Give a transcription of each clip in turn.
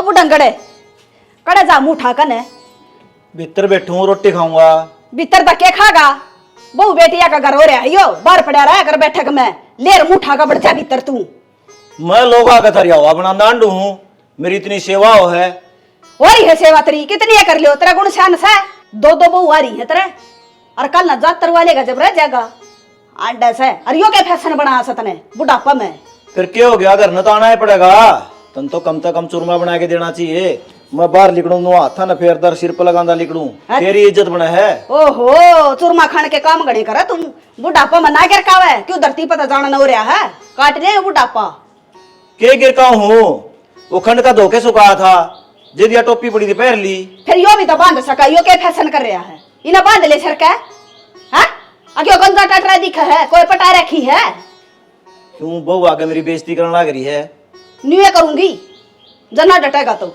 बुढ़ंगड़े कड़े जा मुंह ठाकन है। भीतर बैठूं रोटी खाऊंगा। भीतर तक के खागा? बहु बेटिया का घर हो रहा है यो, बाहर पड़ा रहा कर बैठक में लेर मुंह ठाका बढ़ जा भीतर तू। मैं लोग आकर थरिया हुआ बना दांडू हूँ, मेरी इतनी सेवा हो है। हो रही है सेवा तेरी, कितनी है कर लियो तेरा गुण शान से। दो दो बहू आ रही है तेरे, और कल न जातर वाले का जब रह जाएगा आंडा से। अरे यो क्या फैशन बना सतने बुढ़ापा में? फिर क्या हो गया, घर न तो आना ही पड़ेगा। तन तो कम से कम चूरमा बना के देना चाहिए। मैं बाहर लिखड़ू नु हाथ न फेर दर सिर पर लगांदा लिखड़ू, तेरी इज्जत बना है। ओहो चूरमा खाने के काम गणे करे तुम। बुढ़ापा में ना गिर कावे क्यों धरती पर जाना न हो रहा है, काट रहे बुढ़ापा। के गिरका हूँ, वो खंड का धोखे सुखाया था, जिदिया टोपी पड़ी थी पहन ली। फिर यो भी तो बांध सका, यो क्या फैशन कर रहा है? इन्हें बांध ले सर का क्यों गंजा टटरा दिखा है, कोई पटा रखी है? क्यों बहू आगे मेरी बेइज्जती करने लग रही है? न्यू करूंगी जना डटेगा तो।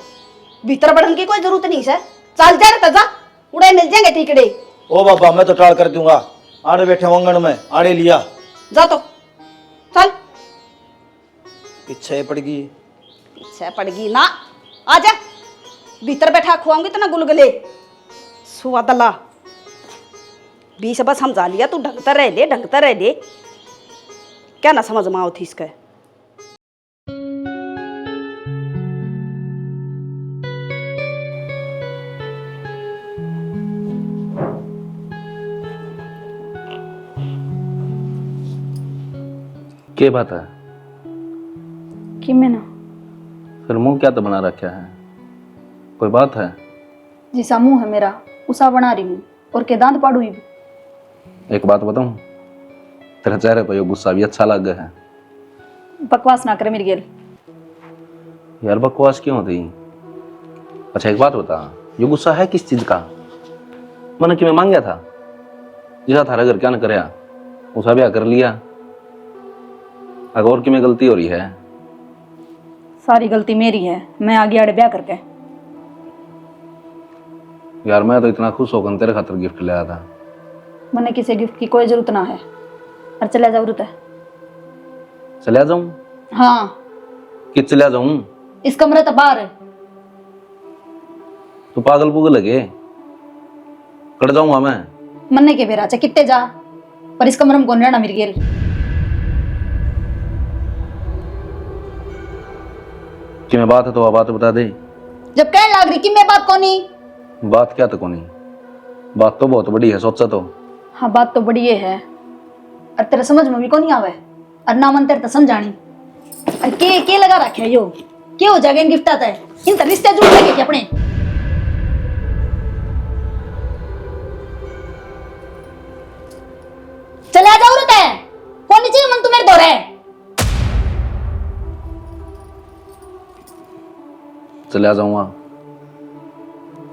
भीतर बढ़ने की कोई जरूरत नहीं है, चल जा रे जा, उड़े मिल जाएंगे टिकड़े। ओ बाबा मैं तो टाल कर दूंगा, आड़े बैठे वंगन में आड़े लिया जा तो चल। पीछे पड़ गई, पीछे पड़ गई ना, आजा भीतर बैठा खुआऊंगी तो ना गुलगुले सुअदला। बीस बस समझा लिया तू, ढंगता रह ले ढंगता रह ले, क्या ना समझ में आओ थी इसका। क्या बात है कि मैं ना फिर मुंह क्या तो बना रखा है, कोई बात है? जिसा मुंह है मेरा उसा बना रही हूँ, और के दांत पाड़ू ही। एक बात बताऊं, तेरे चेहरे पर ये गुस्सा भी अच्छा लग गया है। बकवास ना करे मेरी गेल। यार बकवास क्यों होती? अच्छा एक बात बता, ये गुस्सा है किस चीज का? मैंने कि मैं मांग गया था जिसा थारा घर क्या न करया उसा ब्याह कर लिया, अगर और कि मैं गलती हो रही है? सारी गलती मेरी है, मैं आगे आड़े ब्याह करके। यार मैं तो इतना खुश होकर तेरे खातिर गिफ्ट लाया था। मैंने किसी गिफ्ट की कोई जरूरत ना है, और चला जरूरत है। चलिया जाऊं? हाँ कि चलिया जाऊं? इस कमरे तो बाहर है। तू पागल पुगल लगे, कट जाऊंगा मैं। मन्ने के बेरा चाहे किट्टे जा, पर इस कमरे में कौन रहना मेरी गेल। कि मैं बात है तो बात बता दे। जब कहने लाग रही कि मैं बात कौन ही। बात क्या तो कोनी, बात तो बहुत बड़ी है, सोचा तो। हाँ बात तो बड़ी है, और तेरे समझ में भी कौन ही आवे, और ना मन तेरे तो समझानी। और के लगा रखे है यो, क्या हो जाएगा इन गिफ्ट आता है, इन तो रिश्ते जुड़ जाएंगे क्या अपने? चले आ जरूरत है, कौन नहीं चाहिए मन तू मेरे दो रहे। चले जाऊंगा,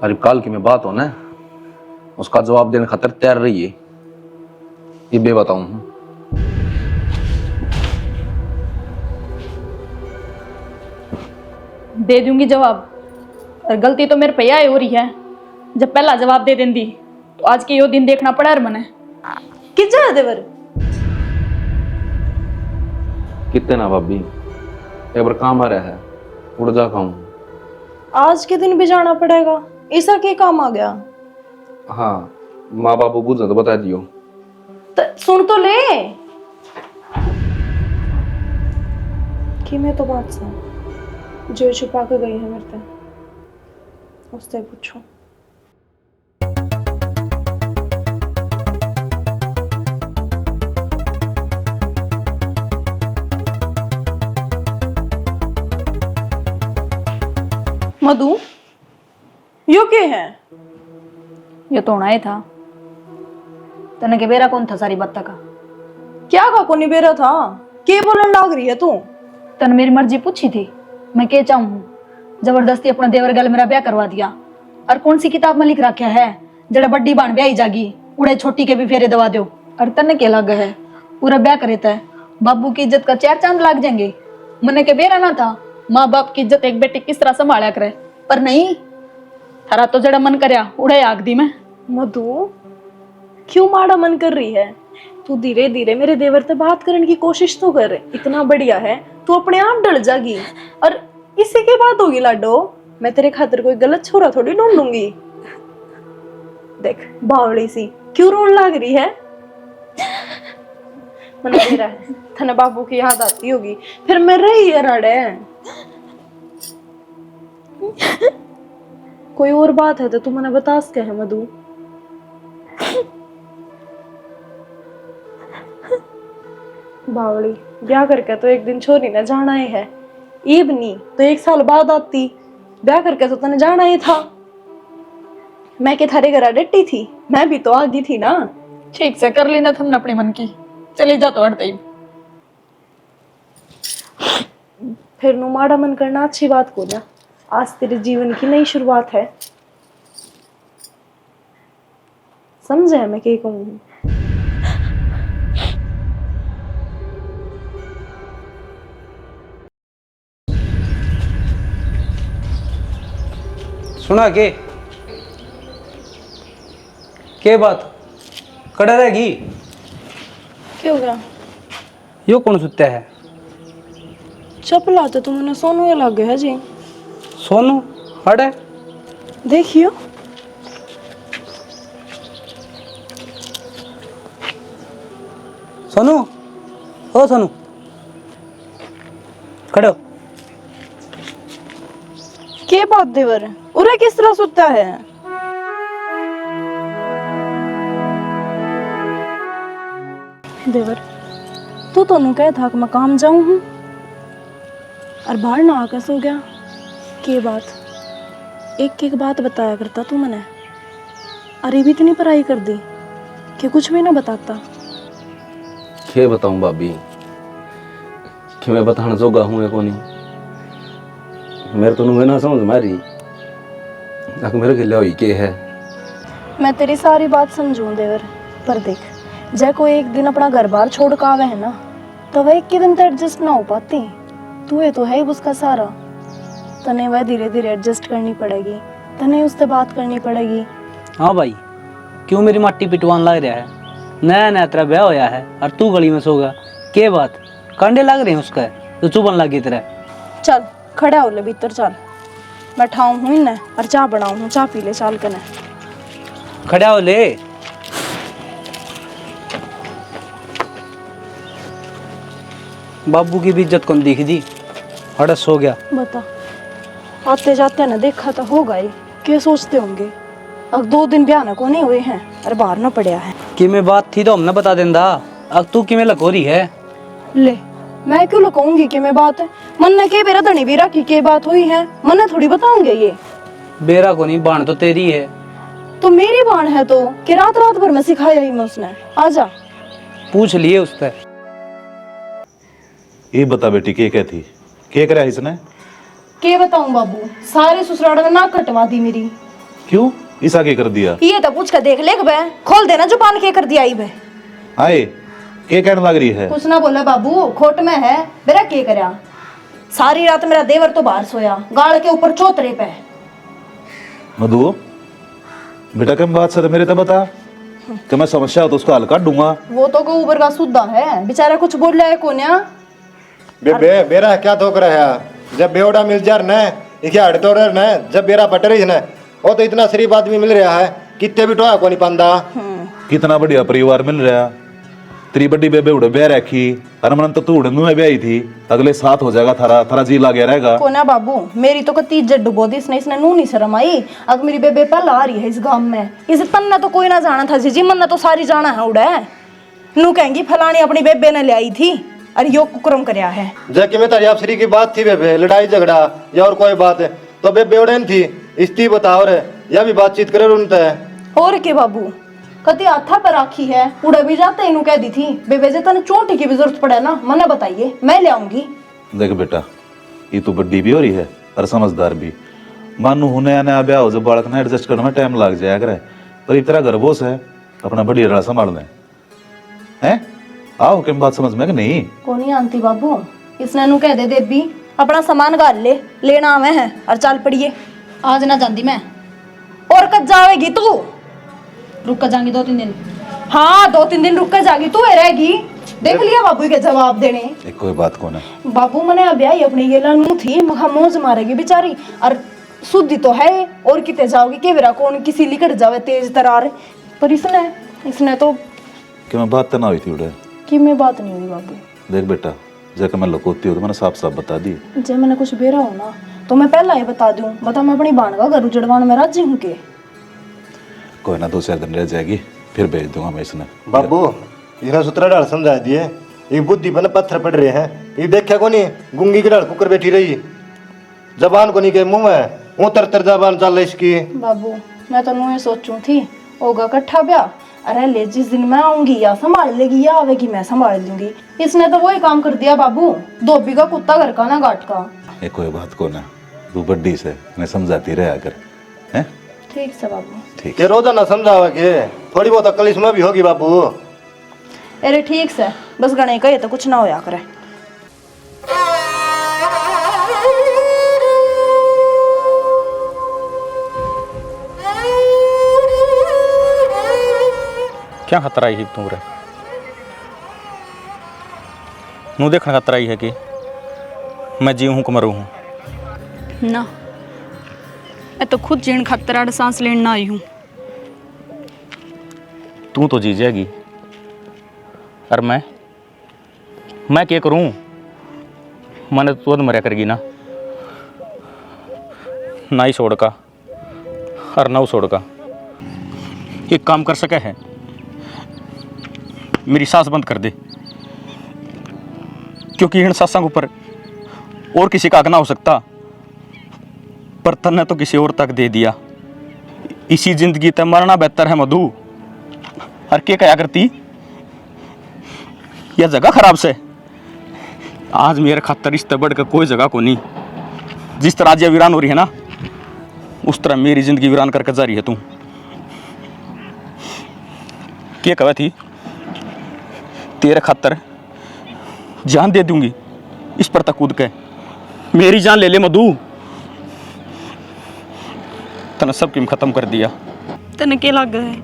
अरे काल की मैं बात हो ना, उसका जवाब देने खातिर तैयार रही है, ये बे बताऊं। दे दूंगी जवाब, और गलती तो मेरे पे हो रही है। जब पहला जवाब दे देंदी तो आज के यो दिन देखना पड़ा है मने। कितना है देवर? कितने ना भाभी, एक बार काम आ रहा है, उड़ जा खाऊं। आज के दिन भी जाना पड़ेगा, ऐसा क्या काम आ गया? हाँ माँ बापू गुजर तो बता दियो। सुन तो ले कि मैं तो बात से जो छुपा के गई है मेरे से, उससे पूछो। मधु यो क्या है? ये तो होना ही था। तने के बेरा कौन था सारी बात का? क्या का कोनी बेरा था, के बोलने लाग रही है तू? तने मेरी मर्जी पूछी थी, मैं के चाहूं जबरदस्ती अपना देवर गल मेरा ब्याह करवा दिया। और कौन सी किताब में लिख रखा है जड़ा बड्डी बाण ब्याही जागी उड़े छोटी के भी फेरे दवा दो। और तने के लग है पूरा ब्याह करे था, बाबू की इज्जत का चार चांद लाग जाएंगे। मने के बेरा ना था माँ बाप की इज्जत एक बेटी किस तरह संभाला करे, पर नहीं थारा तो जड़ा मन करया उड़े आग दी मैं। मधु क्यों माड़ा मन कर रही है? तू धीरे धीरे मेरे देवर से बात करने की कोशिश तो कर, इतना बढ़िया है तू अपने आप डल जागी। और इसी के बाद होगी लाडो, मैं तेरे खातिर कोई गलत छोरा थोड़ी ढूंढ लूंगी। देख बावड़ी सी क्यों रोन लाग रही है। मन मेरा है थने बाबू की याद आती होगी, फिर मैं रही रड़े। कोई और बात है तो तू मने बता सके है मधु। बावड़ी ब्याह करके तो एक दिन छोरी ने जाना ही है, ईब नहीं तो 1 साल बाद आती। ब्याह करके तो तने जाना ही था। मैं के थारे घर डटी थी, मैं भी तो आ गई थी ना। ठीक से कर लेना तुमने अपने मन की, चले जा तो हटते ही। फिर नु माड़ा मन करना अच्छी बात को ना। आज तेरे जीवन की नई शुरुआत है, समझे मैं क्या कहूँ। सुना के बात कड़ा रहेगी। क्या हो गया? यो कौन सुत्ता है? चपला तो तुमने सोनू लग गया है जी। सोनू हटे देखियो सोनू, ओ सोनू खड़ो। के बात देवर उरे किस तरह सुता है? देवर तू तो नु कह था कि मैं काम जाऊं हूं और बाहर ना आकर सो गया। के बात एक एक बात बताया करता तू मने। अरे भी इतनी पढ़ाई कर दी कि कुछ भी ना बताता। क्या बताऊं भाभी कि मैं बताना जोगा हूँ या कोनी। मेरे तो नुए ना समझ मारी अक मेरे के लिए के है। मैं तेरी सारी बात समझूं देवर, पर देख जय कोई एक दिन अपना घर बार छोड़ कर आवे है ना, तो वह एक दिन तो एडजस्ट ना हो पाती। तू ये तो है ही उसका सारा, तने वह धीरे धीरे एडजस्ट करनी पड़ेगी, तने उससे बात करनी पड़ेगी। हाँ भाई, क्यों मेरी माटी पिटवान लग रहा है? नया नया तेरा ब्याह होया है और तू गली में सोगा। के बात कांडे लग रहे हैं उसका तो चुभन लगी तेरा। चल खड़ा हो ले भीतर, चल बैठाऊं हूँ इन्हें और चाय बनाऊं हूँ, चाय पी ले चाल कने। खड़ा हो ले। बाबू की भी इज्जत कौन दिख दी, हड़स हो गया। बता आते जाते ना देखा तो होगा ही, क्या सोचते होंगे अब 2 दिन ब्याह ना को नहीं हुए हैं और बाहर ना पड़या है। कि मैं बात थी तो हमने बता देंदा, अब तू कि मैं लकोरी है। ले मैं क्यों लकाऊंगी कि मैं बात है? मन ने के बेरा धनी बेरा की बात हुई है, मन ने थोड़ी बताऊंगे ये। बेरा को नहीं, बाण तो तेरी है। तो मेरी बाण है तो कि रात रात भर में सिखाया ही मैं उसने। आजा पूछ लिए उससे। ये बता बेटी के थी, के करा इसने? के बताऊं बाबू, सारे ससुराल ने नाक कटवा दी मेरी। क्यों ऐसा के कर दिया? ये तो पूछ कर देख ले बे, खोल देना जुबान के कर दिया ही बे। आए के कहने लग रही है? कुछ ना बोला बाबू, खोट में है मेरा के करया। सारी रात मेरा देवर तो बाहर सोया, गाल के ऊपर चौतरे पे। मधु बेटा कम बात से मेरे तो बता कि मैं समस्या हो तो उसका हल काट दूंगा। वो तो गोबर का सुद्धा है, बेचारा कुछ बोल रहा है कोन्या। बेरा क्या तो कर है? जब बेवड़ा मिल जार न इके हड़ तोड़ न, जब बेरा पट रही न, वो तो इतना शरीफ आदमी मिल रहा है, कितने भी टोया को नहीं पांदा। कितना बढ़िया परिवार मिल रहा। तेरी बड़ी बेबे उड़े ब्याह रखी, अरमन तो तू उड़े में ब्याही थी। अगले साथ हो जाएगा थारा, थारा जी ला गया रहेगा। कोना बाबू मेरी तो कती इज्जत डुबो दी इसने नू नहीं शर्म आई। अब मेरी बेबे पल आ रही है इस गांव में, इसे तन्ना तो कोई ना जाना था जी, मन तो सारी जाना है उड़े। नू कहेंगी फलानी अपनी बेबे ने ले आई थी और यो कुकरम करया है। जबकि मैं तारी आपसरी की बात थी बेबे, लड़ाई झगड़ा या और कोई बात है तो बेबे उड़े थी इस्ती बताओ रे, या भी बातचीत करे उनते। और के बाबू कति हाथा पर आखी है, उड़े भी जाते इनू कह दी थी बेबे जे तने चोटी की भी जरूरत पड़े ना मने बताइए, मैं ले आऊंगी। देख बेटा ये तो बड्डी भी हो रही है और समझदार भी। मानू होने नया ब्याह हो, जब बालक ने एडजस्ट करने में टाइम लग जाया करे, पर इतना गर्भोश है अपना बड़ी रड़ा संभालना है। आओ किम बात समझ में कि नहीं? कोनी आंती बाबू, इसने नू कह दे देबी अपना सामान गाल ले, लेना आवे है और चल पड़िए। आज ना जानती मैं, और कब जाएगी तू? रुक कर जाएंगी 2-3 दिन। हाँ 2-3 दिन रुक कर जाएगी तू, रहेगी। देख लिया बाबू के जवाब देने। एक कोई बात कौन है? बाबू मने अब आई अपनी ये लनू थी, मखा मौज मारेगी बेचारी। और शुद्धि तो है और कितने जाओगी के बेरा कौन किसी लिकट जावे तेज तरार। पर इसने तो कि मैं बात तो ना हुई थी उड़े कि मैं बात नहीं हुई बाबू। देख बेटा जैसे मैं लकोती हूँ तो मैंने साफ साफ बता दी। जब मैंने कुछ बेरा हो ना तो मैं पहला ही बता दूं, बता मैं अपनी बाण का घर उजड़वान में राजी हूँ के। कोई ना 2-4 दिन रह जाएगी फिर भेज दूंगा मैं इसने। बाबू इन्हें सूत्र डाल समझा दिए, ये बुद्धि बन पत्थर पड़ रहे हैं। ये देखा को नहीं गुंगी की डाल कुकर बैठी रही, जबान को नहीं के मुंह में ऊतर तर जबान चल इसकी। बाबू मैं तो नुए सोचूं थी होगा कट्ठा ब्याह, अरे ले जिस दिन मैं आऊंगी या संभाल लेगी या आवेगी मैं संभाल लूंगी। इसने तो वही काम कर दिया बाबू, धोबी का कुत्ता घर का ना घाट का। ये कोई बात को ना, तू बड्डी से मैं समझाती रहा कर हैं। ठीक से बाबू। ठीक ये रोजाना समझावा के थोड़ी बहुत अकल इसमें भी होगी बाबू। अरे ठीक से बस गणे कहे तो कुछ ना होया करे। क्या खतरा ही तुम रे नू देखना खतरा ही है कि मैं जीव हूँ कि मरूँ हूँ ना मैं तो खुद जीण खातर आड़ सांस लेने ना आई हूँ। तू तो जी जाएगी और मैं क्या करूँ। मैंने तो तुरंत मरिया करेगी ना ही छोड़ का और ना छोड़ का। एक काम कर सके है मेरी सांस बंद कर दे, क्योंकि इन सत्संग ऊपर और किसी का हक ना हो सकता, पर तन्ने तो किसी और तक दे दिया। इसी जिंदगी ते मरना बेहतर है मधु। और क्या क्या करती यह जगह खराब से। आज मेरे खातर इस बढ़ कर कोई जगह को नहीं। जिस तरह आज यह वीरान हो रही है ना, उस तरह मेरी जिंदगी वीरान करके जा रही है। तू क्या कहा थी तेरे खातर जान दे दूंगी, इस पर तक कूद के मेरी जान ले ले मधु। तने सब किम खत्म कर दिया। तने क्या लग है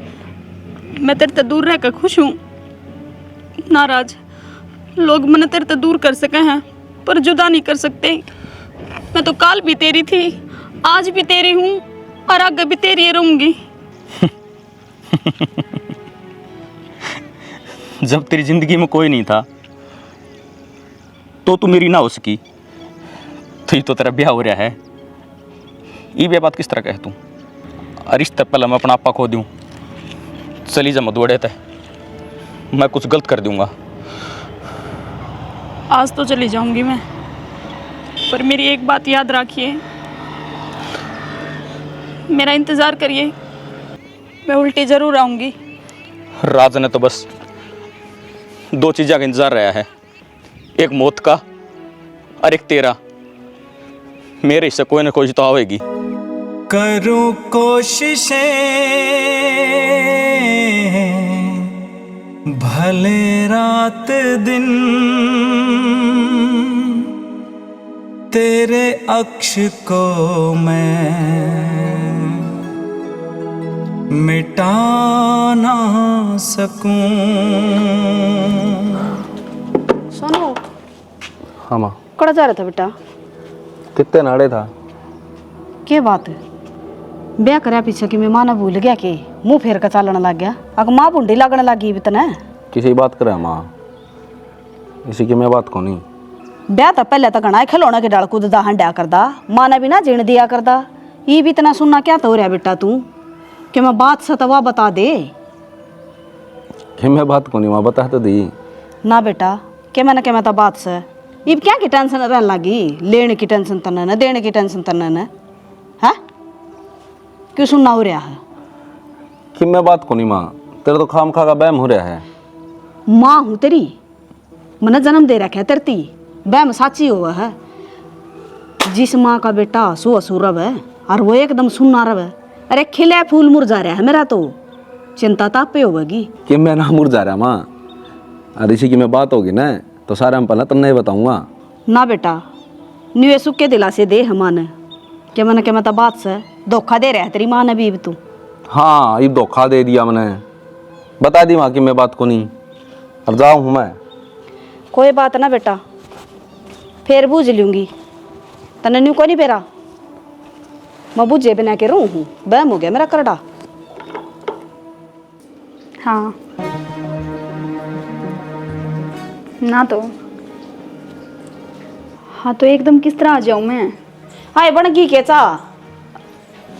मैं तेरे से दूर रहकर खुश हूँ। नाराज लोग मने तेरे से दूर कर सके हैं पर जुदा नहीं कर सकते। मैं तो काल भी तेरी थी, आज भी तेरी हूँ और आगे भी तेरी रहूंगी। जब तेरी जिंदगी में कोई नहीं था तो तू मेरी ना हो सकी, तो ये तो तेरा ब्याह हो रहा है। ये बात किस तरह कहे तू। और इस तरह पहले मैं अपना आपा खो दूँ। चली जा मधुड़े ते मैं कुछ गलत कर दूंगा। आज तो चली जाऊंगी मैं, पर मेरी एक बात याद रखिए, मेरा इंतज़ार करिए, मैं उल्टी ज़रूर आऊंगी। राज ने तो बस 2 चीज़ों का इंतजार रहा है, एक मौत का और एक तेरा। मेरे हिस्से कोई ना कोई तो आवेगी। करूं कोशिशें भले रात दिन, तेरे अक्ष को मैं मिटा ना सकूं। सोनू हाँ माँ। कड़ा जा रहा था बेटा? कितने नाड़े था। क्या बात है ब्याह करा पीछे कि मैं माँ ने भूल गया कि मुंह फेर कर चालने लग गया। अग माँ बुंडी लगने लगी भी तने। किसी बात करे माँ, इसी की मैं बात को नहीं। ब्याह तो पहले तो घना खिलौना के डाल कूददा हंडा करदा, माँ ने भी ना जीण दिया करदा। ये भी इतना सुनना क्या तो हो रहा बेटा तू कि मैं बात सतवा बता दे। कि मैं बात को नहीं माँ, बता तो दी ना बेटा के मैं तो बात से ये क्या की टेंशन रहने लगी। लेने की टेंशन तने न, देने की टेंशन तने न है। क्यों सुनना हो रहा है कि मैं बात को नहीं माँ, तेरा तो खाम खा का बैम हो रहा है। माँ हूँ तेरी, मैंने जन्म दे रखा है तरती बैम साची हुआ है। जिस माँ का बेटा सो असुरव है और वो एकदम सुनना रव है। अरे खिले फूल मुरझा रहा है मेरा तो चिंता तापे होगी कि मैं ना मुरझा रहा माँ। और इसी की मैं बात होगी ना तो सारे हम पहले तन्ने बताऊंगा ना बेटा। न्यू सुखे दिलासे दे हमारे क्या मैं तो बात से धोखा दे रहा है तेरी माँ ने भी तू। हाँ ये धोखा दे दिया मैंने, बता दी माँ कि मैं बात को नहीं। और जाऊँ हूँ मैं। कोई बात ना बेटा, फिर बूझ लूँगी तने न्यू को नहीं पेरा। मैं बुझे बिना के रू हूँ, बहम हो गया मेरा करड़ा। हाँ ना तो हाँ तो एकदम किस तरह आ जाऊं मैं? हाय बनगी के चा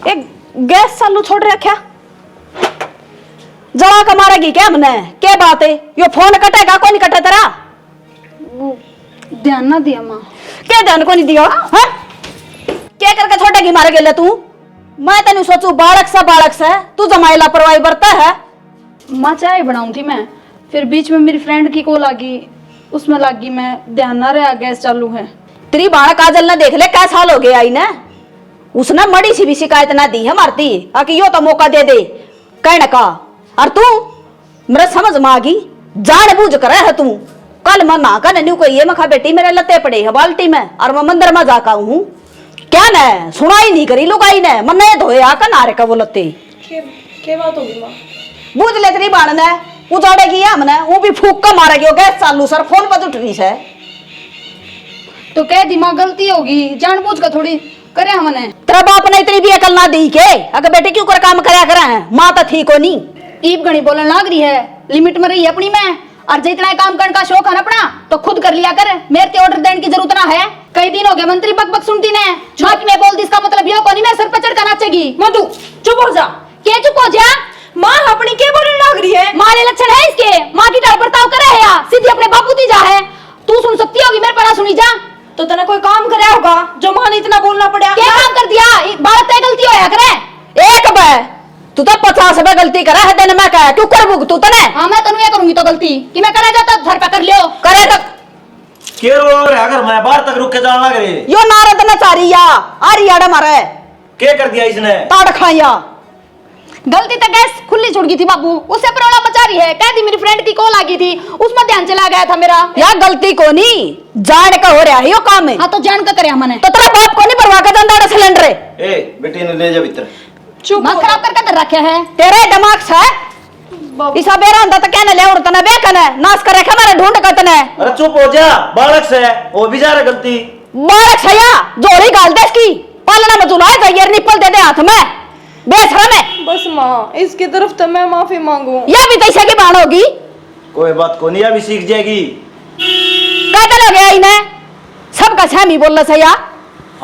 एक गैस चालू छोड़ रखा, जला का मारेगी क्या मने? क्या बात है, यो फोन कटेगा कोई नहीं कटे तेरा? वो ध्यान ना दिया माँ। क्या ध्यान को नहीं दिया? हाँ क्या करके छोटेगी मारे गेले तू? मैं तेन सोचू बालक सा तू जमाई लापरवाही बरता है। माँ चाय बनाऊं थी मैं, फिर बीच में मेरी फ्रेंड की कॉल आ गई, उसमें लग गई मैं, ध्यान ना रहा गैस चालू है। तेरी बाण काजल ने देख ले क्या साल हो गया आई ने, उसने मड़ी सी भी शिकायत ना दी है मारती आकि यो तो मौका दे दे कहने का। और तू मेरे समझ में आ गई, जान बूझ कर है तू। कल मैं ना कर न्यू कही मैं खा बेटी मेरे लते पड़े है बाल्टी में और मैं मंदिर में जाका हूँ क्या न सुनाई नहीं करी लुगाई ने मन्ने धोया का नारे का वो लते। क्या बात होगी माँ? बूझ ले तेरी बाण ने उजाड़ेगी हमने, वो भी फूक का मारेगी गैस चालू सर फोन पर उठ रही है। तो कह दी माँ गलती होगी, जानबूझ कर थोड़ी करे हमने। तेरा बाप ने इतनी भी अकल ना दी के अगर बेटे क्यों कर काम करया करे हैं, माँ तो थी को नहीं। ईप गणी बोलने लाग रही है, लिमिट में रही है अपनी में, और जितना काम करने का शौक है ना अपना तो खुद कर लिया कर, मेरे ते ऑर्डर देने की जरूरत ना है। कई दिन हो गए मंत्री बक बक सुनती ने, माँ की मैं बोल दी इसका मतलब ये को नहीं मैं सर पर चढ़ कर नाचेगी। मधु चुप हो जा। क्या चुप हो जा? माँ अपनी क्या बोलने लग रही है? माँ ले लक्षण है इसके, माँ की तरह बर्ताव करे है या सीधी अपने बापू ती जा है। तू सुन सकती होगी मेरे पर ना सुनी जा। तो तने कोई काम कराया होगा जो माँ ने इतना बोलना पड़ा? क्या काम कर दिया? बात तय गलती होया करे एक बे तू तो 50 रुपए गलती करा है दिन में कह क्यों कर बुक तू तने? हाँ मैं तनु ये करूंगी तो गलती कि मैं करा जाता घर पे कर लियो करे तक के रो रे अगर मैं बाहर तक रुक के जान लग रही यो नारद ने चारिया आरियाड़ा मारे के कर दिया इसने? ताड़ खाया। गलती तो गैस खुली छुड़ गई थी बाबू, उससे प्रॉब्लम मचा रही है। कह दी मेरी फ्रेंड की कॉल आ गई थी, उसमें ध्यान चला गया था मेरा। यार गलती को नहीं जान का हो रहा है यो काम है। हाँ तो जान का करे हमने तो तेरा बाप को नहीं भरवा के जांदा सिलेंडर ए बेटी ने ले जा भीतर। चुप दिमाग खराब करके तो रखे है तेरे दिमाग से इसा बेरा अंदा तो कहने ले उड़ता ना बे कने नाश करे के मेरे ढूंढ कतने। अरे चुप हो जा, बालक से वो भी जा रहा गलती। बालक छया जोड़ी गाल दे इसकी पालना में चुनाव जाइए निपल दे दे हाथ में बेशरम है। बस माँ इसकी तरफ तो मैं माफी मांगू। यह भी तैसे की बाण होगी। कोई बात को नहीं, अभी सीख जाएगी। कहते लगे आई ने सबका सहमी बोल रहा छया।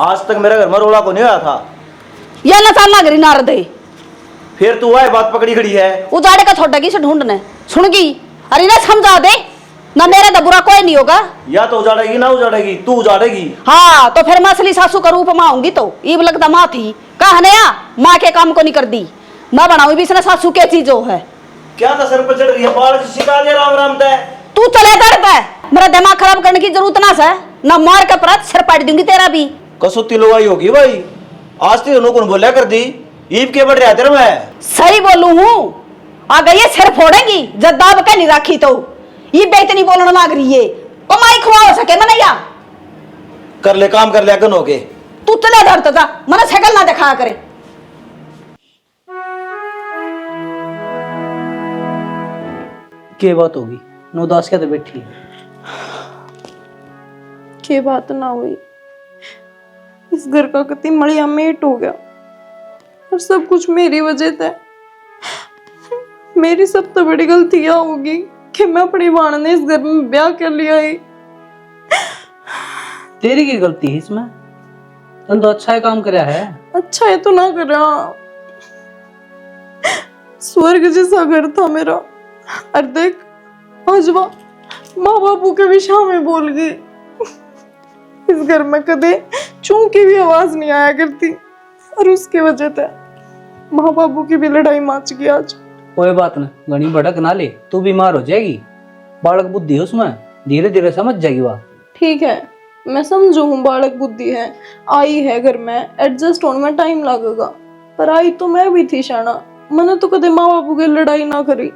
आज तक मेरे घर में रोला को नहीं आया था, यह नसाल ना करी नारद है। फिर तू आए बात पकड़ी खड़ी है। उजाड़े का छोड़ेगी से ढूंढने सुनगी अरे ना समझा दे ना मेरा तो बुरा कोई नहीं होगा। या तो उजाड़ेगी ना उजाड़ेगी, तू उजाड़ेगी। हाँ तो फिर मैं असली सासू का रूप माऊंगी तो ईब लगता माँ थी कहने या माँ के काम को नहीं कर दी मैं बनाऊंगी भी इसने सासू के चीज है। क्या था सर पर चढ़ रही है, बालक से सिखा दे राम राम तय। तू चले कर पे मेरा दिमाग खराब करने की जरूरत ना से ना मार के परत सिर पाट दूंगी तेरा भी। कसौती लुगाई होगी भाई, आज तो दोनों को बोलिया कर दी ईब के बढ़ रहा तेरे में। सही बोलू हूँ आ गई सिर फोड़ेंगी जद्दाब के नहीं राखी तो ये बेतनी बोलने लग रही है कमाई खुआ हो सके मनैया। कर ले काम कर ले अगन हो के। तू चले धरता जा मना शकल ना दिखाया करे। क्या बात होगी? नो दास क्या तो बैठी है। के बात ना हुई, इस घर का कति मड़िया मेट हो गया और सब कुछ मेरी वजह से। मेरी सब तो बड़ी गलती यह होगी कि मैं अपनी बाण ने इस घर में ब्याह कर लिया है। तेरी की गलती है इसमें? तन तो अच्छा ही काम कराया है। अच्छा है तो ना करा, स्वर्ग जैसा घर था मेरा और देख आज माँ बापू के भी शाम बोल गई। इस घर में कदे चूं की भी आवाज नहीं आया करती और उसकी वजह से माँ बापू की भी लड़ाई मच गई आज। कोई बात ना, घनी भड़क ना ले, तू बीमार हो जाएगी। बालक बुद्धि है उसमें, धीरे धीरे समझ जाएगी वह। ठीक है मैं समझू हूँ बालक बुद्धि है, आई है घर में एडजस्ट होने में टाइम लगेगा, पर आई तो मैं भी थी शाना। मैंने तो कदे माँ बापू की लड़ाई ना करी,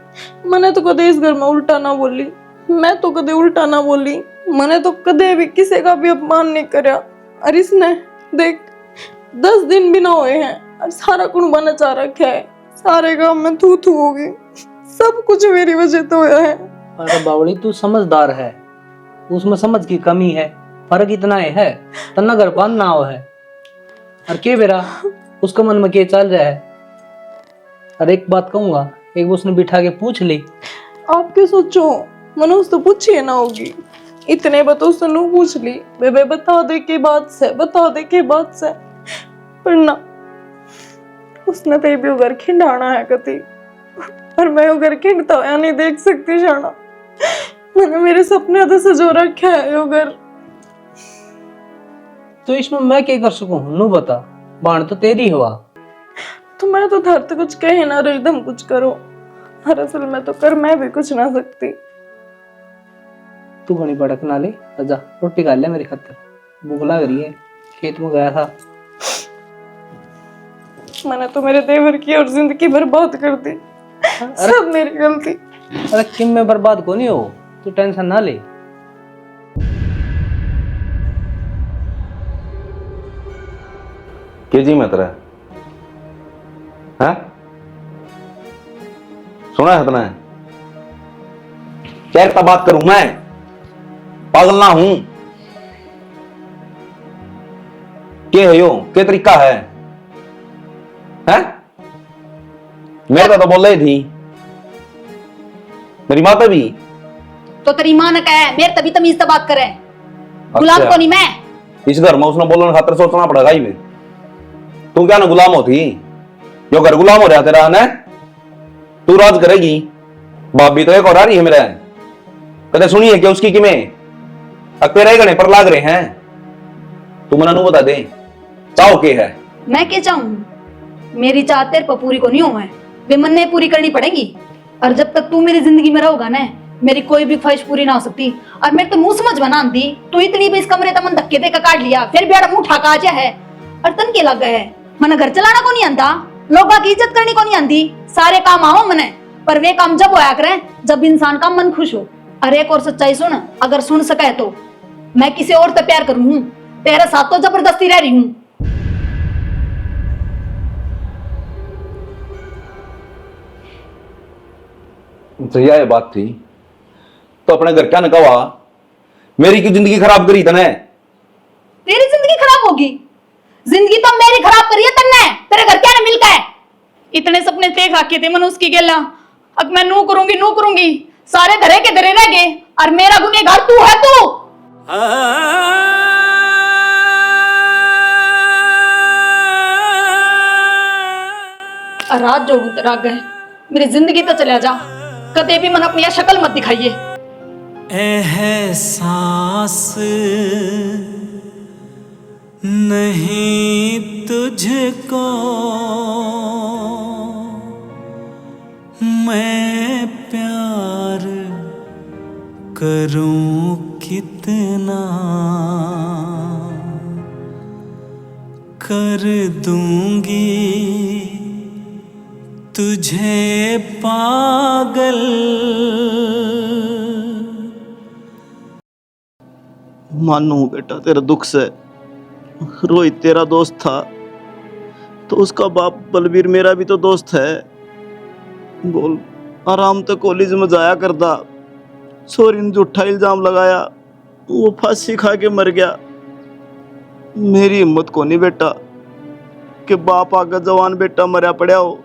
मैंने तो कदे इस घर में उल्टा ना बोली, मैं तो कदे उल्टा ना बोली, मैंने तो कदे भी किसी का भी अपमान नहीं करा। और इसने देख 10 दिन भी ना हुए हैं और सारा कुनबा नचा रखा है, सारे गांव में थू थू होगी, सब कुछ मेरी वजह तो हुआ है। अरे बावली तू समझदार है, उसमें समझ की कमी है, फर्क इतना है तना घर पान ना हो है। और के बेरा उसका मन में क्या चल रहा है। और एक बात कहूंगा, एक उसने बिठा के पूछ ली। आप क्या सोचो, मैंने उससे पूछी है ना होगी, इतने बतो सुनू पूछ ली बेबे बता दे के बात से, बता दे के बात से, पर ना उसने तो भी उगर खिंडाना है कति, पर मैं उगर खिंडता हुआ नहीं देख सकती शाना। मैंने मेरे सपने तो सजो रखा है उगर। तो इसमें मैं क्या कर सकूं, नू बता, बाण तो तेरी हुआ। तो मैं तो धर तो कुछ कहे ना रही, एकदम कुछ करो, दरअसल मैं तो कर मैं भी कुछ ना सकती। तू घनी भड़क ना ले, जा रोटी खा ले मेरी खातिर, भूख लग रही है। खेत में गया था। मैंने तो मेरे देवर की और जिंदगी बर्बाद कर दी, सब मेरी गलती। अरे किम में बर्बाद को नहीं हो, तू टेंशन ना ले। के जी में तेरा है सुना है तुमने? क्या बात करूं मैं, पागल ना हूं। के है यो, के तरीका है? मेरे तो बोल रही थी, मेरी माँ पे भी तो तेरी मां ने कहा है, मेरे तभी तमीज से बात करे, गुलाम को नहीं मैं। इस घर में उसने बोलने खातर सोचना पड़ेगा ही। तू क्या ना गुलाम होती, जो घर गुलाम हो रहा तेरा ने, तू राज करेगी। बाप भी तो एक और आ रही है मेरा, कदे सुनी है कि उसकी कि मैं अकेले गणे पर लाग रहे हैं। तू मना नू बता दे, चाहो के है? मैं क्या चाहूं, मेरी चाह तेरे पर पूरी को नहीं हुआ है, वे मन ने पूरी करनी पड़ेगी। और जब तक तू मेरी जिंदगी में रहोगा ना, मेरी कोई भी ख्वाहिश पूरी ना हो सकती। और मेरे तो मुंह समझ बना दी, तू इतनी भी इस कमरे तक मन धक्के दे का काट लिया, फिर भी मुंह ठाका आ है। और तन के लग गए, मन घर चलाना को नहीं आंदा, लोगों की इज्जत करनी को नहीं आंदी, सारे काम आओ मने, पर वे काम जब होया करे जब इंसान का मन खुश हो। और एक और सच्चाई सुन, अगर सुन सके तो मैं किसी और से प्यार करूं, तेरे साथ तो जबरदस्ती रह रही हूं। तो यह बात थी तो अपने घर क्या न कहा, मेरी की जिंदगी खराब करी तने। तेरी जिंदगी खराब होगी? जिंदगी तो मेरी खराब करी है तन्ने, तेरे घर क्या न मिलका है। इतने सपने देख आके थे मन उसकी गेला, अब मैं नू करूंगी, सारे धरे के धरे रह गए, और मेरा गुनहगार तू है। तू रात जो उतर गए, मेरी जिंदगी तो चला जा, कदे भी मन अपनी शक्ल मत दिखाइए। एहसास नहीं तुझको मैं प्यार करूं कितना, कर दूंगी तुझे पागल। मानू बेटा तेरा दुख से, रोहित तेरा दोस्त था तो उसका बाप बलबीर मेरा भी तो दोस्त है। बोल, आराम तक कॉलेज में जाया करता, सोरी ने झूठा इल्जाम लगाया, वो फांसी खा के मर गया। मेरी हिम्मत को नहीं बेटा कि बाप आगे जवान बेटा मरा पड़ा हो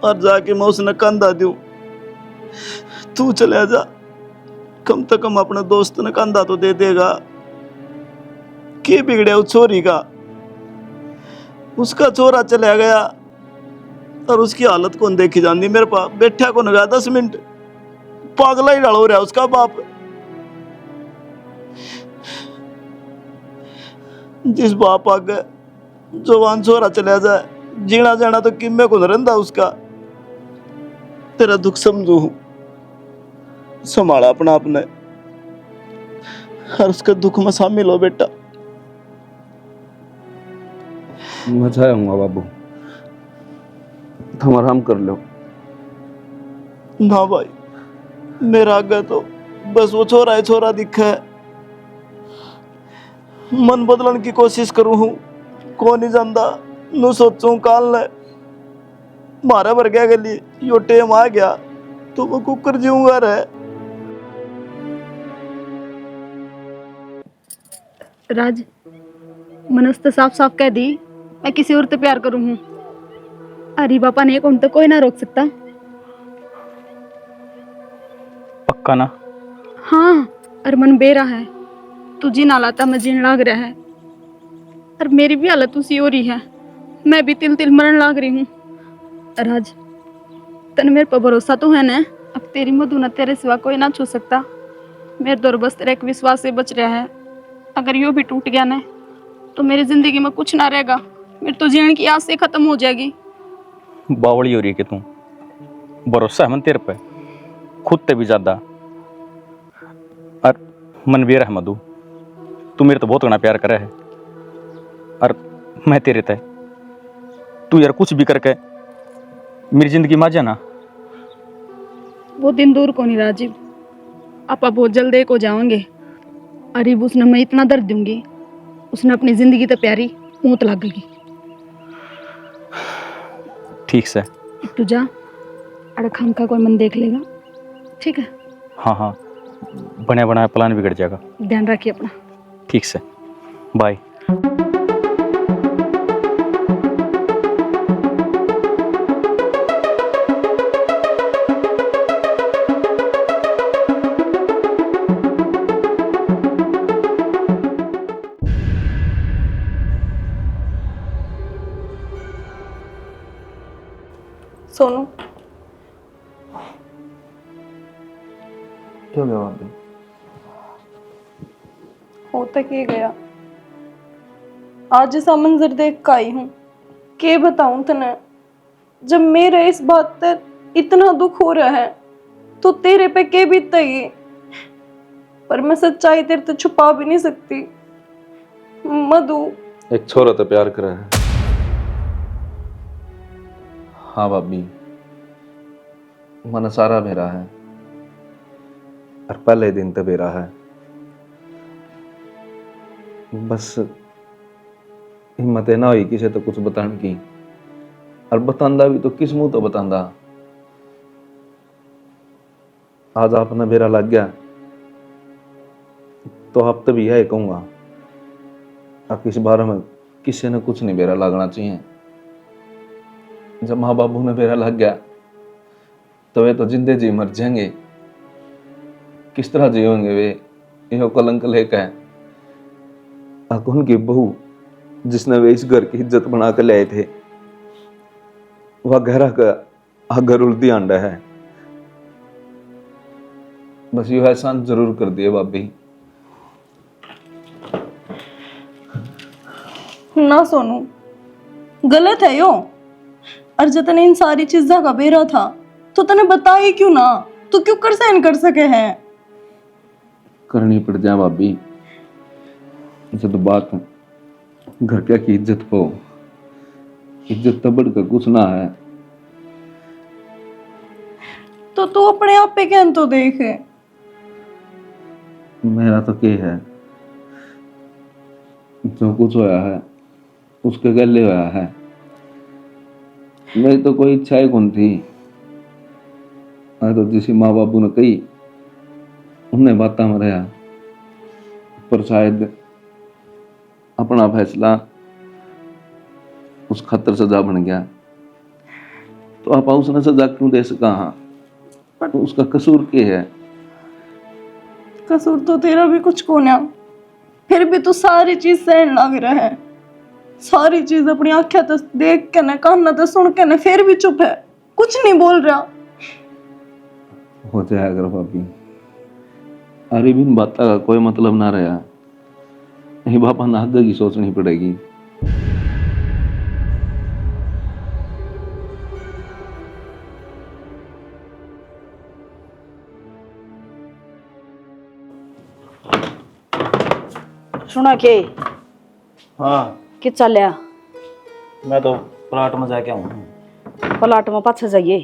और जाके मैं उसने कंधा दूं। तू चले जा, कम से कम अपने दोस्त ने कंधा तो दे देगा। के बिगड़े उस छोरी का, उसका छोरा चला गया और उसकी हालत कौन देखी जाती। मेरे पास बैठा को लगा 10 मिनट, पागला ही डालो रहा उसका बाप। जिस बाप आगे जवान छोरा चला जाए, जीना जाना तो किम्मे को रंदा उसका। तेरा दुख समझू, संभाला अपना आपने और उसके दुख में शामिल हो बेटा। मैं जाऊंगा बाबू, तुम आराम कर लो। ना भाई, मेरा आगे तो बस वो छोरा है, छोरा दिखा है। मन बदलन की कोशिश करूं हूं, को नहीं जानता, नु सोचूं काल ने मारा भर गया गली, यो टेम आ गया तो वो कुकर जीऊंगा रहे। राज, मैंने उससे साफ साफ कह दी मैं किसी और से प्यार करूं हूं। अरे पापा ने कौन तो कोई ना रोक सकता। पक्का ना? हाँ, और मन बेरा है, तू जी नाला था मैं जीन लाग रहा है, और मेरी भी हालत उसी हो रही है, मैं भी तिल तिल मरण लाग रही हूँ। राज, तन मेरे पर भरोसा तो है ना? अब तेरी मधु न तेरे सिवा कोई ना छू सकता। मेरे दौर बस तेरे एक विश्वास से बच रहा है। अगर यो भी टूट गया ना तो मेरी जिंदगी में कुछ ना रहेगा, मेरे तो जीने की आस से खत्म हो जाएगी। बावड़ी हो रही है कि तू? भरोसा है मन तेरे पे, खुद ते भी ज्यादा। और मन भी रह मधु, तू मेरे तो बहुत घना प्यार करे है, और मैं तेरे ते। तू यार कुछ भी करके मेरी जिंदगी में आ जाना। वो दिन दूर को नहीं राजीव, आपा बहुत जल्द एक हो जाओगे। अरे उसने मैं इतना दर्द दूंगी, उसने अपनी जिंदगी तो प्यारी ऊँट लगेगी। ठीक से। तू जा, अड़खान का कोई मन देख लेगा, ठीक है? हाँ हाँ, बने बनाया प्लान बिगड़ जाएगा। ध्यान रखिए अपना। ठीक से, बाय। सोनू, क्या गया भाभी? होता क्या गया, आज ऐसा मंजर देख कर आई हूँ, के बताऊं तने। जब मेरे इस बात पर इतना दुख हो रहा है तो तेरे पे के बीतता ही, पर मैं सच्चाई तेरे तो छुपा भी नहीं सकती। मधु एक छोरा तो प्यार करे है। हाँ भाभी, मन सारा मेरा है, और पहले दिन तो मेरा है। बस हिम्मत ना हुई किसी तो कुछ बताने की, और बतांदा भी तो किस मुंह तो बतांदा। आज आपने बेरा लग गया तो आप तो भी यही कहूंगा, अब इस बारे में किसी ने कुछ नहीं बेरा लगना चाहिए। जब माँ बाबू ने बेरा लग गया तो वे तो जिंदे जी मर जाएंगे, किस तरह जियोगे वे यो कलंक लेकर। उनकी बहू जिसने वे इस घर की इज्जत बना कर लाए थे, वह गहरा का घर उल्टी आंडा है। बस यो एहसान जरूर कर दिए भाभी। ना सोनू, गलत है यो। और जब तने इन सारी चीजों का बेरा था तो तने बताई क्यों ना? तू क्यों कर सहन कर सके है? करनी पड़ जाए भाभी, जब बात घर क्या की इज्जत हो, इज्जत तो बढ़कर कुछ ना है। तो तू अपने आप पे कहन तो देख। मेरा तो क्या है, जो कुछ होया है उसके गले होया है। मेरी तो कोई इच्छा ही कौन थी। मैं तो जिसी माँ बाबू ने कही उन्हें बात में रहा, पर शायद अपना फैसला उस खतर सजा बन गया। तो आप उसने सजा क्यों दे सका? हाँ, पर उसका कसूर क्या है? कसूर तो तेरा भी कुछ को ना, फिर भी तू सारी चीज सहन लग रहा है। सारी चीज अपनी आंखें तो देख के न, कान तो सुन के न, फिर भी चुप है, कुछ नहीं बोल रहा। हो जाए अगर भाभी, अरे बिन बात का कोई मतलब ना रहा, यही बापा ना आगे की सोचनी पड़ेगी। सुना के हाँ, कि चलिया मैं तो प्लाट में जाके आऊँ। प्लाट में पाछे जाइए,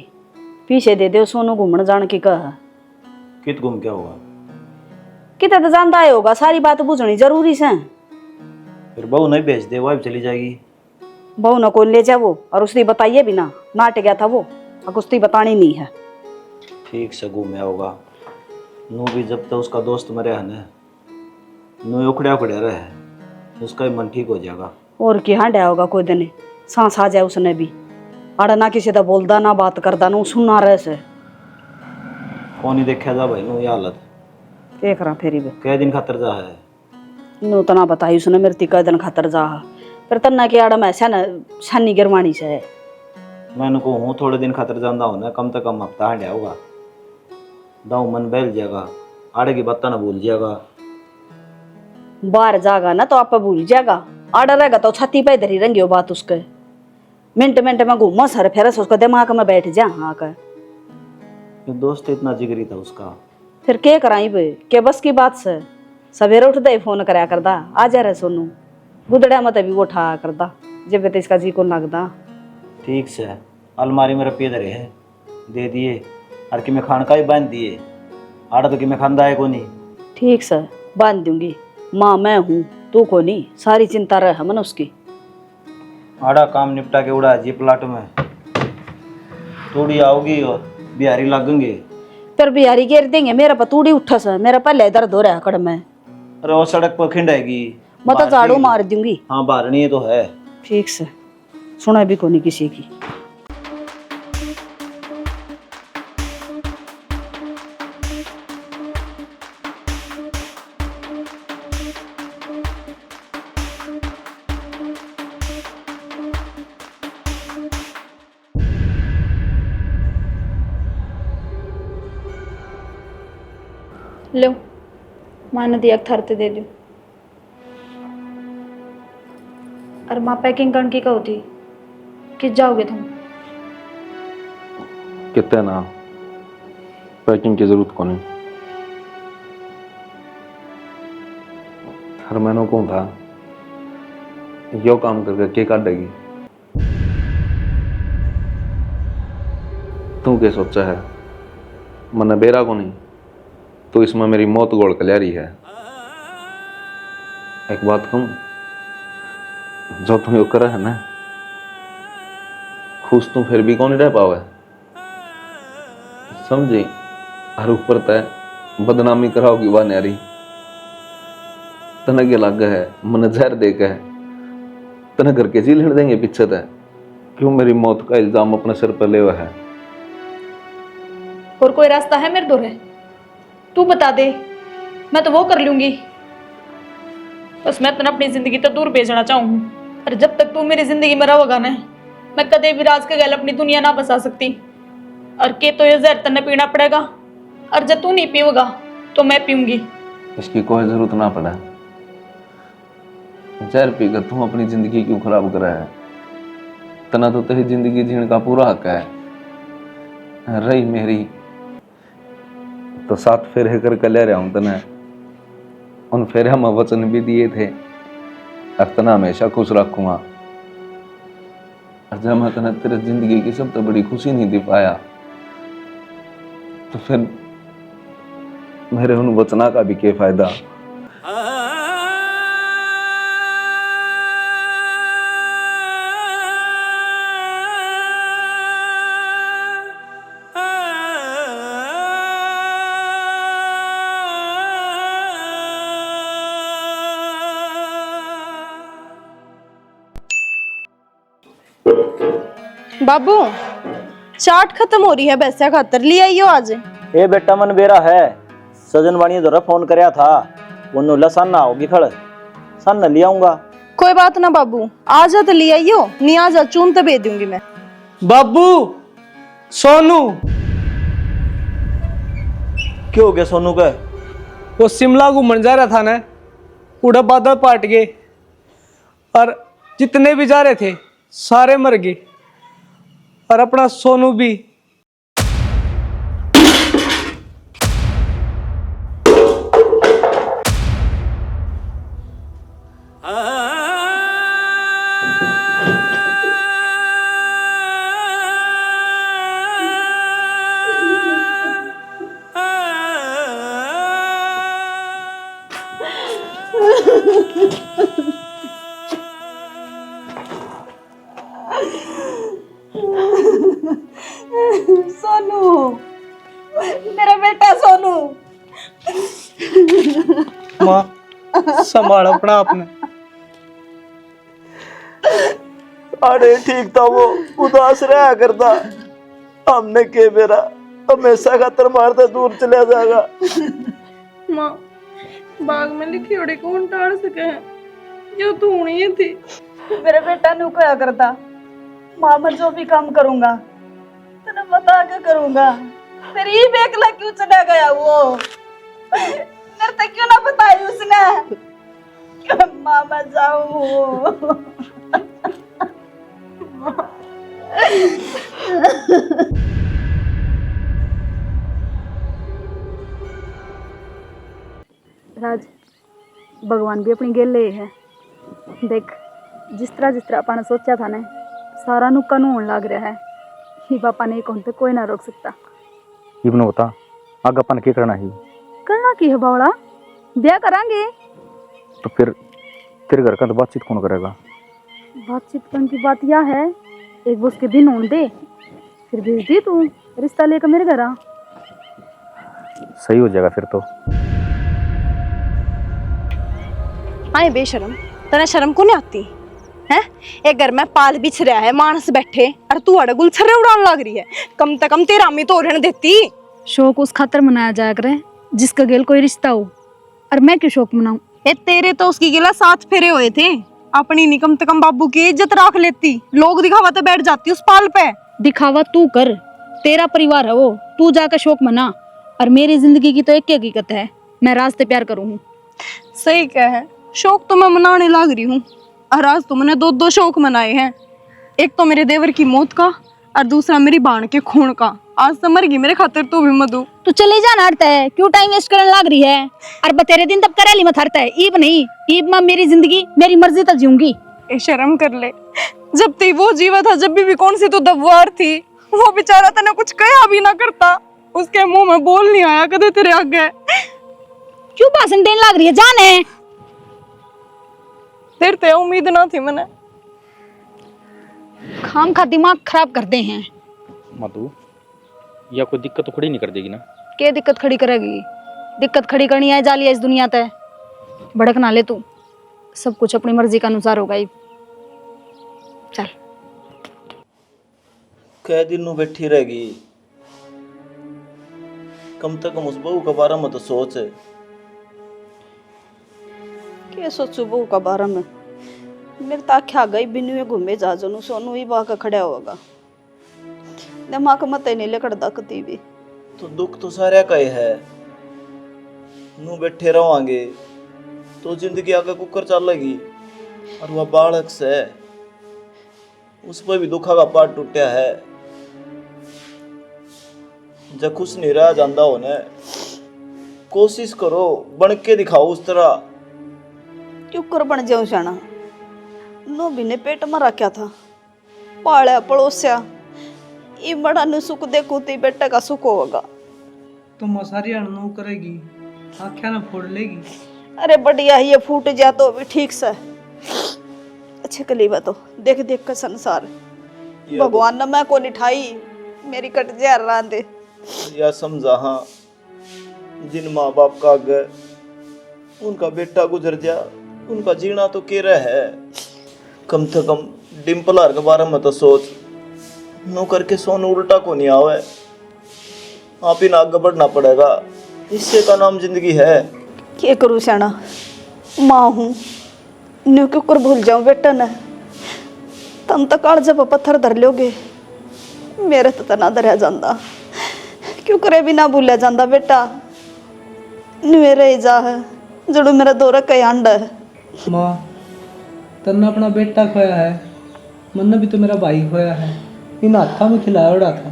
पीछे दे दे सोनू घूमने जाने की कह। कित घूम क्या हुआ? किते तो जानता ही होगा, सारी बात बुझनी जरूरी से। फिर बहू नहीं भेज दे, वाइफ चली जाएगी। बहू न को ले जाओ और उसने बताइए भी ना, नाट गया था वो, अब उसकी बतानी नहीं है। ठीक से घूमे होगा। नू भी जब तक उसका दोस्त मरे है ना, नू उखड़े उखड़े रहे, उसका भी मन ठीक हो जाएगा। और क्या हांडा होगा कोई दिन, सांस आ जाए उसने भी। आड़ा ना किसी दा बोलदा ना बात करदा ना सुनना रहे से कौन ही देखा जा भाई नो ये हालत देख रहा फेरी बे कै दिन खातर जा है नो तना बताई उसने मेरे तिका दिन खातर जा फिर तन्ना के आड़ा में छानी गिरवाणी से है मैंने को हूँ थोड़े दिन खातर जांदा हूँ ना कम से कम हफ्ता हंड्या होगा दाऊ मन बहल जाएगा आड़े की बात ना भूल जाएगा बाहर जागा ना तो आप भूल जाएगा आड़ा रहेगा तो छाती पे धरी रंगी हो बात उसके मिनट मिनट में घूमा सर फिर उसका दिमाग में बैठ जा हाँ का ये दोस्त इतना जिगरी था उसका फिर के कराई बे के बस की बात से सवेरे उठते ही फोन कराया करदा आ जा रहे सोनू गुदड़िया मत भी वो उठा करदा जब तो इसका जी को लगदा ठीक से अलमारी में रपिए धरे है दे दिए और कि मैं खान का ही बांध दिए आड़ा तो कि मैं खानदा है को नहीं ठीक से बांध दूंगी माँ मैं हूँ तू को नहीं सारी चिंता रहे मन उसकी आड़ा काम निपटा के उड़ा जी प्लाट में थोड़ी आओगी और बिहारी लगेंगे फिर बिहारी घेर देंगे मेरा पतूड़ी उठा सा मेरा पहले दर्द हो रहा है कड़ में अरे वो सड़क पर खिंडाएगी मैं तो झाड़ू मार दूंगी हाँ बारनी तो है ठीक से सुना भी को नहीं किसी की लो माँ ने दिया थरते दे दो और माँ पैकिंग करने की कहो थी कि जाओगे तुम कितने ना पैकिंग की जरूरत को नहीं हर महीनों को था यो काम करके के काटेगी तू क्या सोचा है मन बेरा को नहीं तो इसमें मेरी मौत गोल कल्यारी है एक बात कहूं जो तुम यो करे है ना खुश तुम फिर भी कौन नहीं रह पावे समझी हर ऊपर तय बदनामी कराओगी वाह न्यारी तने के लग है मन जहर दे के तने घर के जी लेने देंगे पीछे तय क्यों मेरी मौत का इल्जाम अपने सिर पर ले हुआ है और कोई रास्ता है मेरे दूर तू बता दे मैं तो वो कर लूंगी बस मैं तो अपनी जिंदगी तो दूर भेजना चाहूँ और जब तक तू मेरी जिंदगी में रहोगा ना मैं कदे भी राज के गल अपनी दुनिया ना बसा सकती और के तो ये जहर तन्ने पीना पड़ेगा और जब तू नहीं पीऊंगा तो मैं पीऊंगी इसकी कोई जरूरत ना पड़े जहर पीकर तुम अपनी जिंदगी क्यों खराब कर रहा है तना तो तेरी जिंदगी जीने का पूरा हक है रही मेरी तो 7 फेरे करके ले रहा हूं तने उन फेरे में वचन भी दिए थे और तना हमेशा खुश रखूंगा और जब मैं तने तेरे जिंदगी की सबसे बड़ी खुशी नहीं दे पाया तो फिर मेरे उन वचना का भी क्या फायदा बाबू चाट खत्म हो रही है वैसे खातर ले आइयो आज ए बेटा मन बेरा है सजन वाणी दो फोन करया था उन्होंने लसन ना होगी खड़ सन न ले आऊंगा कोई बात ना बाबू आ जा तो ले आइयो नहीं आ जा चून तो भेज दूंगी मैं बाबू सोनू क्यों हो गया सोनू का वो शिमला घूमने जा रहा था ना पूरा बादल पाट गए और जितने भी जा रहे थे सारे मर गए और अपना सोनू भी सोनू मेरा बेटा सोनू माँ संभाल अपना आपने अरे ठीक था वो, उदास रहा करता। हमने के मेरा हमेशा खातर मारता दूर चला जाएगा। माँ, बाग में लिखी होड़ी कौन टाल सके हैं? ये तो होनी ही थी। मेरे बेटा नु क्या करता, माँ मैं जो भी काम करूंगा तेने बता के करूंगा। फिर ये बेकला क्यों चला गया वो? मेरे तक क्यों ना बताई उसने? क्यों माँ मैं जाऊं? राज, भगवान भी अपनी गेल ले है। देख, जिस तरह अपन ने सोचा था ना, सारा नु कानून लाग रहा है। ही पापा ने कौन तो कोई ना रोक सकता। इब्नो बता, आगे अपन क्या करना है? करना की है बावड़ा, ब्याह करांगे। तो फिर तेरे घर का तो बातचीत कौन करेगा? बातचीत करने की बात यह है, एक बस के दिन होने दे, फिर भेज दी तू रिश्ता लेकर मेरे घर आ। सही हो जाएगा फिर तो। आए बेशरम, तने शर्म को नहीं आती है? एक घर में पाल बिछ रहा है, मानस बैठे, और तू अड़ गुलछरे उड़ान लग रही है। कम से कम तेरा अम्मी तो रहने देती। शौक उस खातर मनाया जाया करे जिसका गेल कोई रिश्ता हो, और मैं क्यों शौक मनाऊं? ए तेरे तो उसकी गिला 7 फेरे हुए थे। अपनी निकम तकम बाबू की इज्जत रख लेती, लोग दिखावा तो बैठ जाती उस पाल पे। दिखावा तू कर, तेरा परिवार है वो, तू जाकर शौक मना। और मेरी जिंदगी की तो एक ही हकीकत है, मैं रास्ते प्यार करूँ। सही कह है, शौक तो मैं मनाने लग रही हूँ। और आज तुमने 2 शौक मनाए हैं। एक तो मेरे देवर की मौत का, और दूसरा मेरी बाण के खून का। आज तो मर गई मेरे खातिर तू भी मधु। तू चले जा ना, हटता है क्यों टाइम वेस्ट करने लग रही है? और बतेरे दिन तब करेली मत हरता है, ईब नहीं, ईब मां मेरी जिंदगी मेरी मर्जी तक जीऊंगी। ए शर्म कर ले, जब ते वो जीवा था, जब भी कौन सी तो दबवार थी। वो बेचारा तने कुछ कहा भी ना करता, उसके मुंह में बोल नहीं आया कदे तेरे आगे। क्यों भाषण देने लग रही है? जाने तेरे ते उम्मीद ना थी मैंने। खाम खा दिमाग खराब करते हैं। मधु, या कोई दिक्कत तो खड़ी नहीं कर देगी ना? क्या दिक्कत खड़ी करेगी? दिक्कत खड़ी करनी है जाली है इस दुनिया ते। भड़क ना ले तू, सब कुछ अपनी मर्जी के अनुसार होगा ही। चल कै दिन नू बैठी रहेगी? कम से कम उस बहू के बारे में तो सोच। के सोचू बहू का बारे में? मेरे ताख्या गई बिनु घूमे जाजनु सोनू ही बाका खड़ा होगा। दिमाग मत नहीं लेकर कती भी। तो दुख तो सारे का ही है। नू बैठे रहोगे तो जिंदगी आगे कुकर चलेगी। और वह बालक से उस पर भी दुखा का पाट टूटा है। जब खुश नहीं रहा जाता होने, कोशिश करो बन के दिखाओ उस तरह। क्यों कर बन जाऊं शाना? नो भी ने पेट में रखा था, पाला पड़ोसिया। ये बड़ा नु सुख देखो ती बेटा का सुख होगा। तो मसारी अणनु करेगी, आख्या ना फोड़ लेगी। अरे बढ़िया ये फूट जा तो भी ठीक से। अच्छे कलीबा तो देख देख कर संसार। भगवान ने मैं को निठाई, मेरी कट जहर रांधे। या समझा हाँ, जिन माँ बाप का आगे उनका बेटा गुजर जा, उनका जीना तो के रहा है। कम से कम डिम्पल के बारे में तो सोच। नो करके सोनू उल्टा को नहीं आवे, आप ही आगे बढ़ना पड़ेगा। इससे का नाम जिंदगी है। क्या करूँ श्याना, माँ हूँ, न्यू क्यों कर भूल जाऊँ बेटा ने? तम तक काल जब पत्थर धर लोगे, मेरे तो तना धरया जाता। क्यों करे भी ना भूलिया जाता बेटा? न्यू रह जा है जड़ू मेरा दौरा कई अंड है। माँ, तन्ने अपना बेटा खोया है, मन भी तो मेरा भाई खोया है। इन हाथा में खिलाया उड़ा था।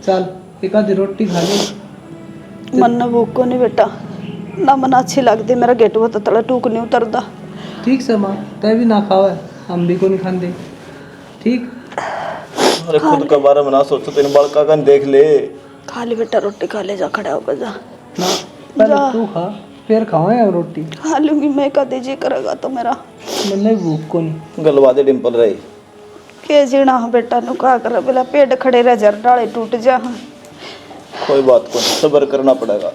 चल एक आधी रोटी खा ले। मन न भूख को नहीं बेटा, ना मन अच्छी लगती। मेरा गेट वो तला टूक नहीं उतरता। ठीक से माँ, तय भी ना खावे, हम भी को नहीं खाते। ठीक। अरे खुद के बारे में ना सोचो, तेरे बड़का कन देख ले। खा ले बेटा रोटी, खा ले, जा खड़ा होकर जा। ना पहले तू खा, फिर खाओ रोटी। खा लूंगी मैं, का दीजिए करेगा तो मेरा। मैंने भूख को नहीं। गलवा दे डिम्पल रही के जीना बेटा नु का कर, बेला पेड़ खड़े रह जा, डाले टूट जा। कोई बात को नहीं, सब्र करना पड़ेगा।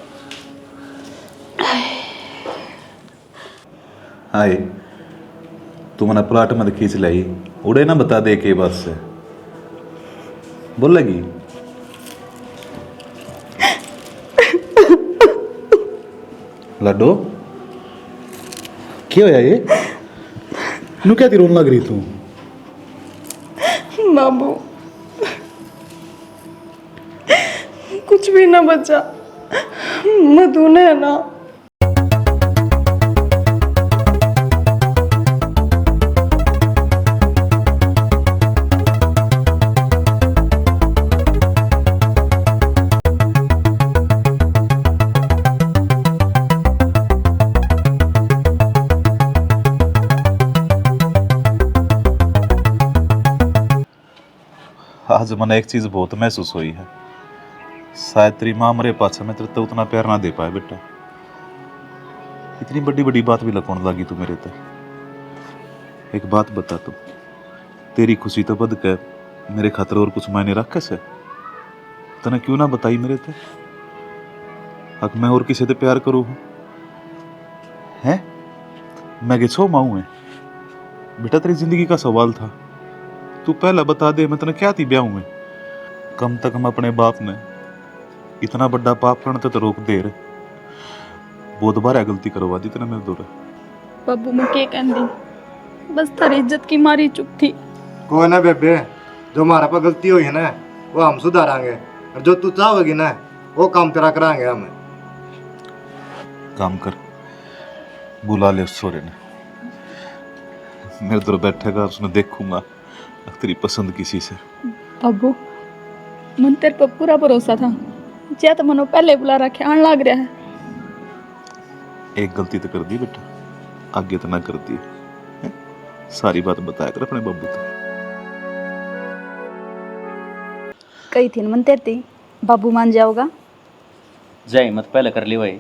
हाय, तू मना प्लाट मत खींच लाई, उड़े ना बता दे के बस से बोल लगी। लड्डू क्या होया ये? नू क्या रोन लग रही तू? बाबू कुछ भी ना बचा, मधु ने ना आज मैंने एक चीज बहुत महसूस हुई है, शायद तेरी माँ मरे पाछे में तेरे तो उतना प्यार ना दे पाए बेटा। इतनी बड़ी बड़ी बात भी लकौन लगी तू मेरे ते। एक बात बता तू, तेरी खुशी तो बद के मेरे खातर और कुछ मायने रखे से तने क्यों ना बताई मेरे ते? हक मैं और किसी से प्यार करूँ हैं? मैं के छो माऊ है बेटा, तेरी जिंदगी का सवाल था, तू पहला बता दे मैं तने क्या थी ब्याह में। कम तक हम अपने बाप ने इतना बड़ा पाप करने तो रोक दे रहे, बहुत बार गलती करवा दी तेने मेरे दो। बाबू मैं क्या कहती, बस थारी इज्जत की मारी चुप थी। कोई ना बेबे, जो हमारा पर गलती हुई है ना वो हम सुधारांगे, और जो तू चाहोगी ना वो काम तेरा कराएंगे हम। काम कर, बुला ले उस सोरे ने, मेरे दूर बैठेगा, उसने देखूंगा तेरी पसंद किसी से। बाबू मन तेरे पर पूरा भरोसा था, जे तो मनो पहले बुला रखे आन लग रहा है। एक गलती तो कर दी बेटा, आगे तो ना कर दी। सारी बात बताया कर अपने बाबू को। कही थी मन तेरे थी बाबू मान जाओगा। जय मत पहले कर ली भाई,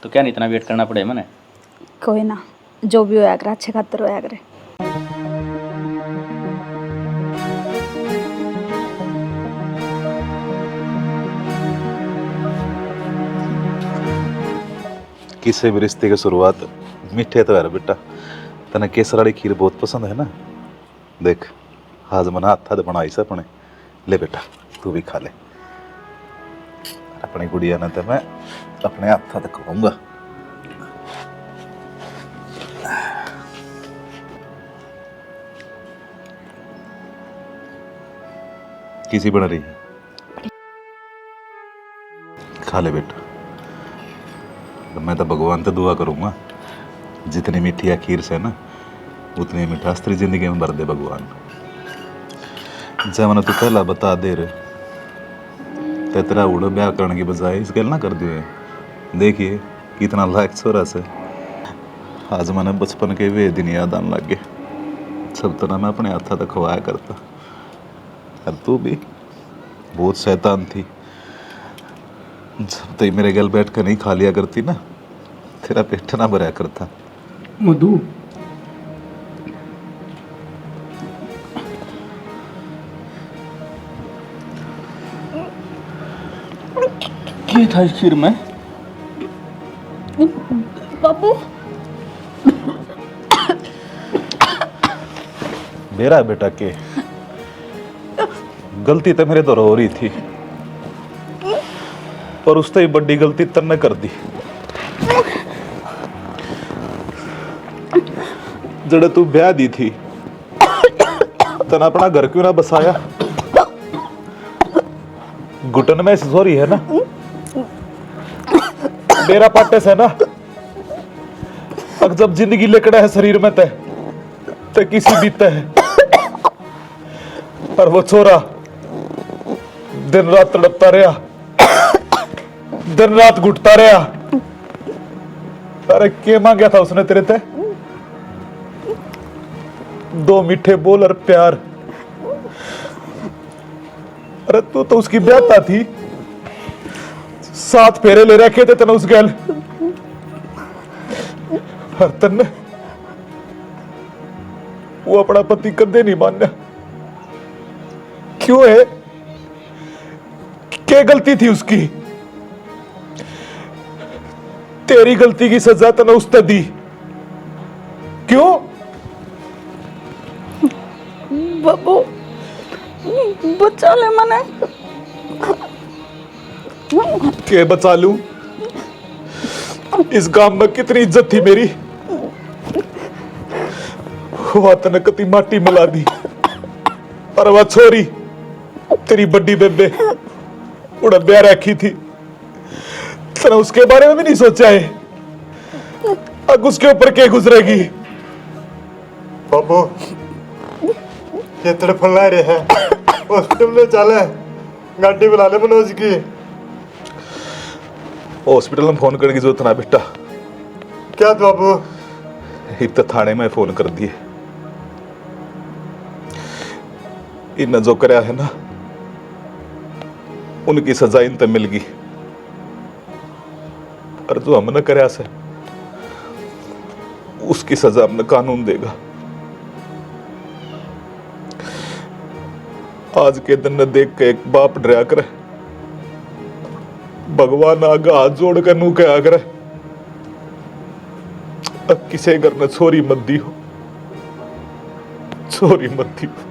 तो क्या नहीं इतना वेट करना पड़े मने। कोई ना, जो भी होया करे अच्छे खातर होया करे। किसी भी रिश्ते की शुरुआत मीठे तो है बेटा। तने केसर वाली खीर बहुत पसंद है ना, देख आज मना हाथ बनाई से अपने, ले बेटा तू भी खा ले। अपनी गुड़िया ने तो मैं अपने हाथ खवाऊंगा। किसी बन रही है, खा ले बेटा। मैं तो भगवान से दुआ करूंगा जितनी मीठी खीर से ना उतनी मिठास तेरी जिंदगी में भर दे भगवान। जब मैंने तू पहला बता दे रहे तो तेरा उड़ो ब्याह करने की बजाय इस गल ना कर दिए। देखिए कितना लायक छोरा से। आज मैंने बचपन के वे दिन याद आने लग गए, सब तरह मैं अपने हाथा तक खवाया करता। और तू भी बहुत शैतान थी, जब तक मेरे गल बैठ कर नहीं खा लिया करती ना तेरा पेट ना भरा करता। मधु क्या था इस खीर में? बाबू मेरा बेटा के गलती तो मेरे द्वारा हो रही थी, पर उससे ही बड़ी गलती तन्ने कर दी। जड़े तू ब्याह दी थी तन अपना घर क्यों ना बसाया? घुटन में सॉरी है ना, मेरा पाटे से ना। अब जब जिंदगी लेकड़ा है शरीर में ते किसी बीते है, पर वो छोरा दिन रात तड़पता रहा, दिन रात घुटता रहा। अरे क्या मांगा था उसने तेरे ते? 2 मीठे बोल और प्यार। अरे तू तो उसकी ब्याहता थी, 7 फेरे ले रखे थे तने उस गैल। हर तन्ने वो अपना पति कदे नहीं मानना। क्यों है? क्या गलती थी उसकी? तेरी गलती की सजा तने उसने दी। क्यों? बाबू बचा ले मने। के बचा लूं? इस गांव में कितनी इज्जत थी मेरी, वह तने कति माटी मिला दी। और वह छोरी तेरी बड्डी बेबे उड़ा ब्याह रखी थी, तने उसके बारे में भी नहीं सोचा है। अब उसके ऊपर क्या गुजरेगी? बाबू ये तड़फन ला रहे हैं, हॉस्पिटल में चले, गाड़ी बुला ले मनोज की। हॉस्पिटल में फोन करने की जरूरत ना बेटा। क्या बाबू? इतना थाने में फोन कर दिए। इन जो करया है ना, उनकी सजा इन तक मिल गई, और जो हमने करया से उसकी सजा हमने कानून देगा। आज के दिन न देख के एक बाप डरा करे, भगवान आगा हाथ जोड़ कर नू क्या करे, अब किसी घर ने छोरी मत दी हो, छोरी मत दी हो।